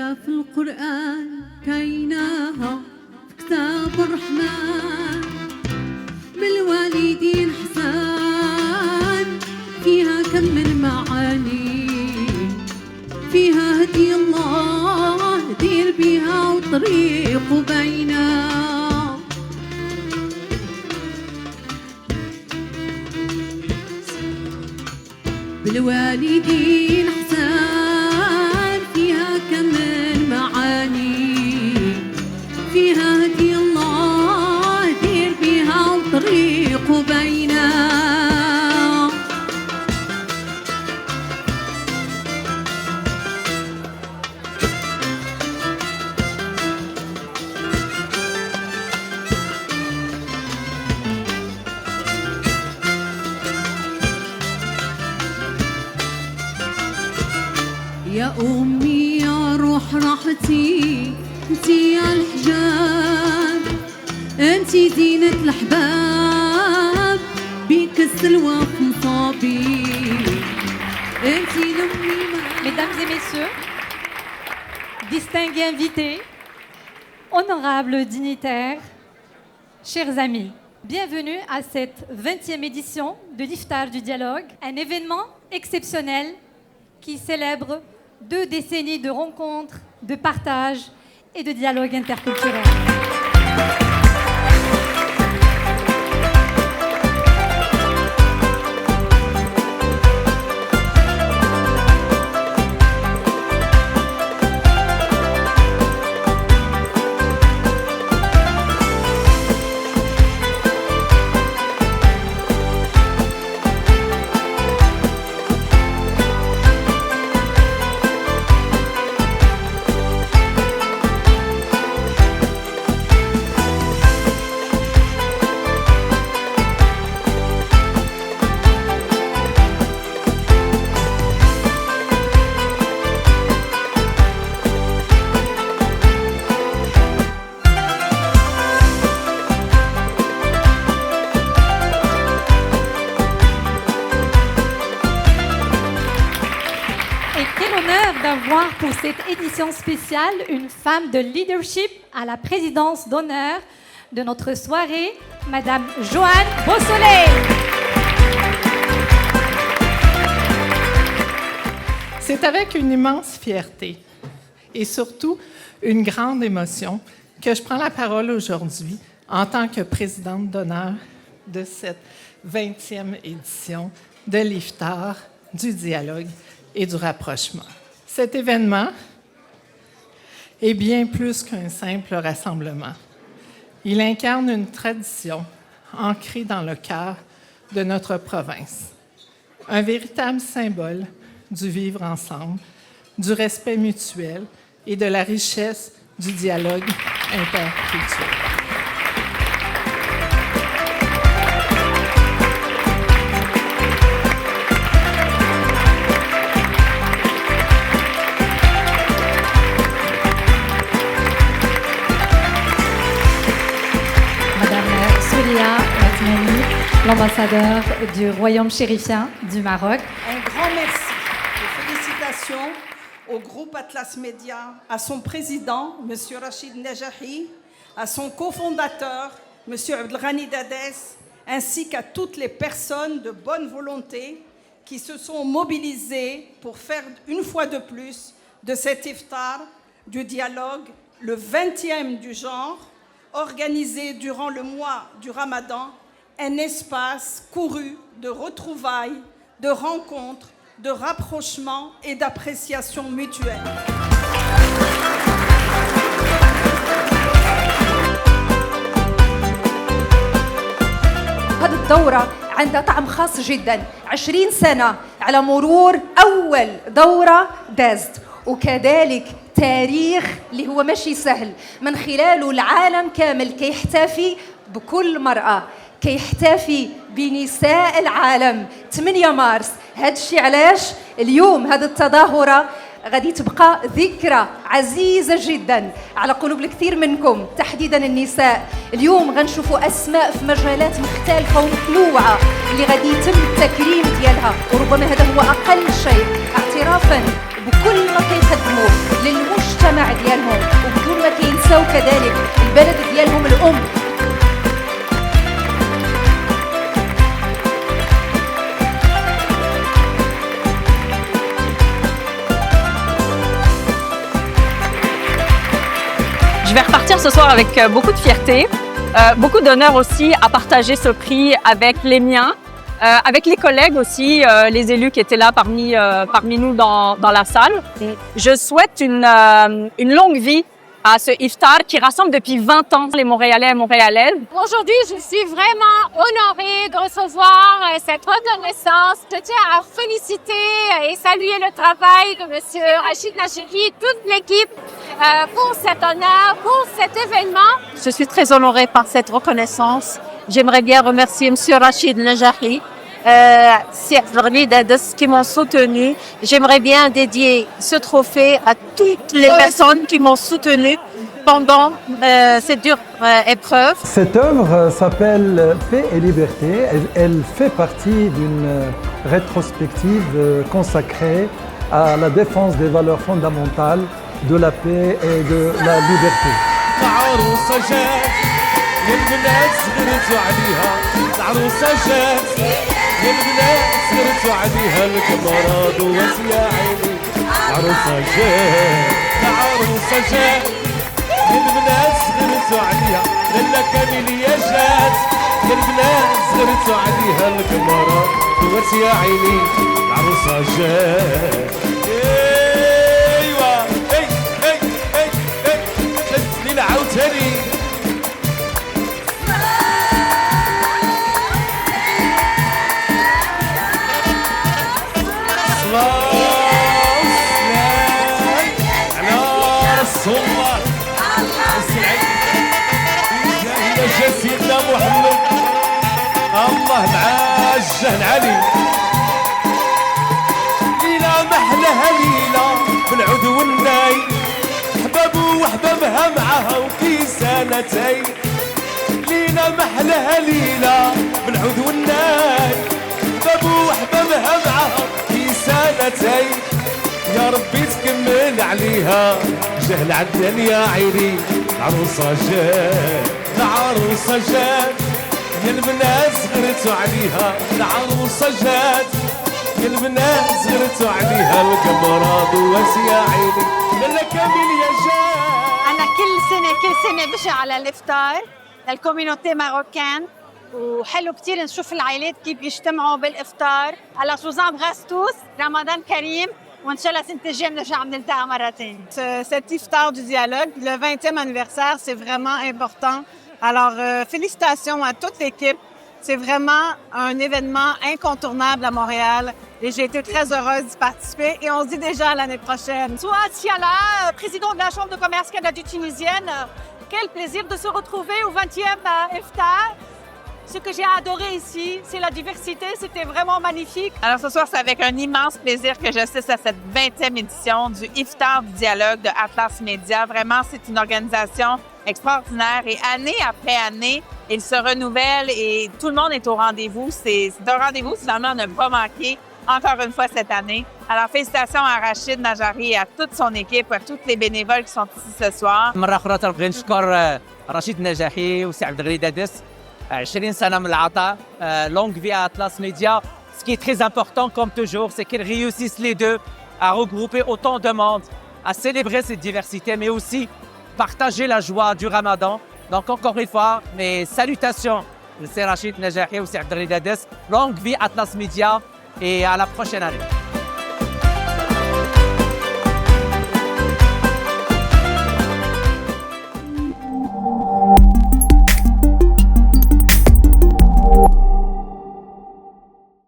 لا في القرآن كايناها في كتاب الرحمن بالوالدين حسان فيها كم من معاني فيها هدي الله دير بيها وطريق بينا بالوالدين حسان فيها كم من معاني فيها هدي الله دير بيها وطريق بينا يا أمي يا روح راحتي انتي يا الحجاب انتي زينة الأحباب بيك السلوى في مصابي انتي لأمي Mesdames et messieurs, distingués invités, honorables dignitaires, chers amis, bienvenue à cette 20e édition de l'Iftar du dialogue, un événement exceptionnel qui célèbre 2 décennies de rencontres, de partage et de dialogue interculturel. D'avoir pour cette édition spéciale une femme de leadership à la présidence d'honneur de notre soirée, Madame Joanne Beausoleil. C'est avec une immense fierté et surtout une grande émotion que je prends la parole aujourd'hui en tant que présidente d'honneur de cette 20e édition de l'Iftar, du dialogue et du rapprochement. Cet événement est bien plus qu'un simple rassemblement. Il incarne une tradition ancrée dans le cœur de notre province. Un véritable symbole du vivre ensemble, du respect mutuel et de la richesse du dialogue interculturel. L'ambassadeur du Royaume chérifien du Maroc. Un grand merci et félicitations au groupe Atlas Média, à son président, M. Rachid Najahi, à son cofondateur, M. Abdelghani Dadès, ainsi qu'à toutes les personnes de bonne volonté qui se sont mobilisées pour faire une fois de plus de cet iftar du dialogue, le 20e du genre, organisé durant le mois du Ramadan, un espace couru de retrouvailles, de rencontres, de rapprochements et d'appréciation mutuelle. هذه الدورة عندها طعم خاص جدا 20 سنة على مرور أول دورة دازت وكذلك تاريخ اللي هو ماشي سهل من خلاله العالم كامل كيحتفي بكل مرأة كيحتفي بنساء العالم 8 مارس هذا الشيء علاش اليوم هذه التظاهرة غادي تبقى ذكرى عزيزة جدا على قلوب الكثير منكم تحديدا النساء. اليوم غنشوفوا أسماء في مجالات مختلفة ومتنوعة اللي غادي يتم التكريم ديالها وربما هذا هو أقل شيء اعترافا بكل ما كيقدموه للمجتمع المجتمع ديالهم، وبدون ما كينساو كذلك البلد ديالهم الأم. Je vais repartir ce soir avec beaucoup de fierté, beaucoup d'honneur aussi à partager ce prix avec les miens, avec les collègues aussi, les élus qui étaient là parmi nous dans la salle. Je souhaite une longue vie à ce iftar qui rassemble depuis 20 ans les Montréalais et Montréalaises. Aujourd'hui, je suis vraiment honorée de recevoir cette reconnaissance. Je tiens à féliciter et saluer le travail de M. Rachid Najeri, toute l'équipe pour cet honneur, pour cet événement. Je suis très honorée par cette reconnaissance. J'aimerais bien remercier M. Rachid Najeri, qui m'ont soutenu. J'aimerais bien dédier ce trophée à toutes les personnes qui m'ont soutenu pendant cette dure épreuve. Cette œuvre s'appelle Paix et Liberté. Elle fait partie d'une rétrospective consacrée à la défense des valeurs fondamentales de la paix et de la liberté. يا البنات سهرتوا عليها القمرة ضوت يا عيني عروسة جات عروسة جات يا البنات سهرتوا عليها لالا كامل يا جات يا البنات سهرتوا عليها القمرة ضوت يا عيني عروسة جات ايوا اي اي اي اي جات ليلة عاوتاني سيدنا محمد الله مع الجهل علي ليلة محلها ليلة بالعود والناي حبابو وحبابها معاها وكيسانتين ليلة محلها ليلة بالعود والناي حبابو وحبابها معاها كيسانتين يا ربي تكمل عليها جهل عدن يا عيني عروسة جات العروسة جات يا البنات صغرتوا عليها العروسة جات يا البنات صغرتوا عليها القمرة ضوت يا عيني لالا كامل يا جات. أنا كل سنة بجي على الإفطار للكوميونتي ماروكان وحلو كتير نشوف العائلات كيف بيجتمعوا بالإفطار. Alors je vous embrasse tous, Ramadan Karim. Cet iftar du dialogue, le 20e anniversaire, c'est vraiment important. Alors, félicitations à toute l'équipe. C'est vraiment un événement incontournable à Montréal et j'ai été très heureuse d'y participer et on se dit déjà à l'année prochaine. Souad Siala, président de la Chambre de commerce canado-tunisienne, quel plaisir de se retrouver au 20e iftar. Ce que j'ai adoré ici, c'est la diversité, c'était vraiment magnifique. Alors ce soir, c'est avec un immense plaisir que j'assiste à cette 20e édition du Iftar du dialogue de Atlas Media. Vraiment, c'est une organisation extraordinaire et année après année, il se renouvelle et tout le monde est au rendez-vous. C'est un rendez-vous finalement à ne pas manquer encore une fois cette année. Alors félicitations à Rachid Najeri et à toute son équipe, à tous les bénévoles qui sont ici ce soir. رشيد نجاحي وسي عبد الغني دادس 20 سنة من العطاء longue vie à Atlas Media. Ce qui est très important comme toujours, c'est qu'ils réussissent les deux à regrouper autant de monde, à célébrer cette diversité, mais aussi partager la joie du Ramadan. Donc encore une fois, mes salutations, c'est Rachid Najahi ou c'est Abdelri Dades. Longue vie Atlas Media et à la prochaine année.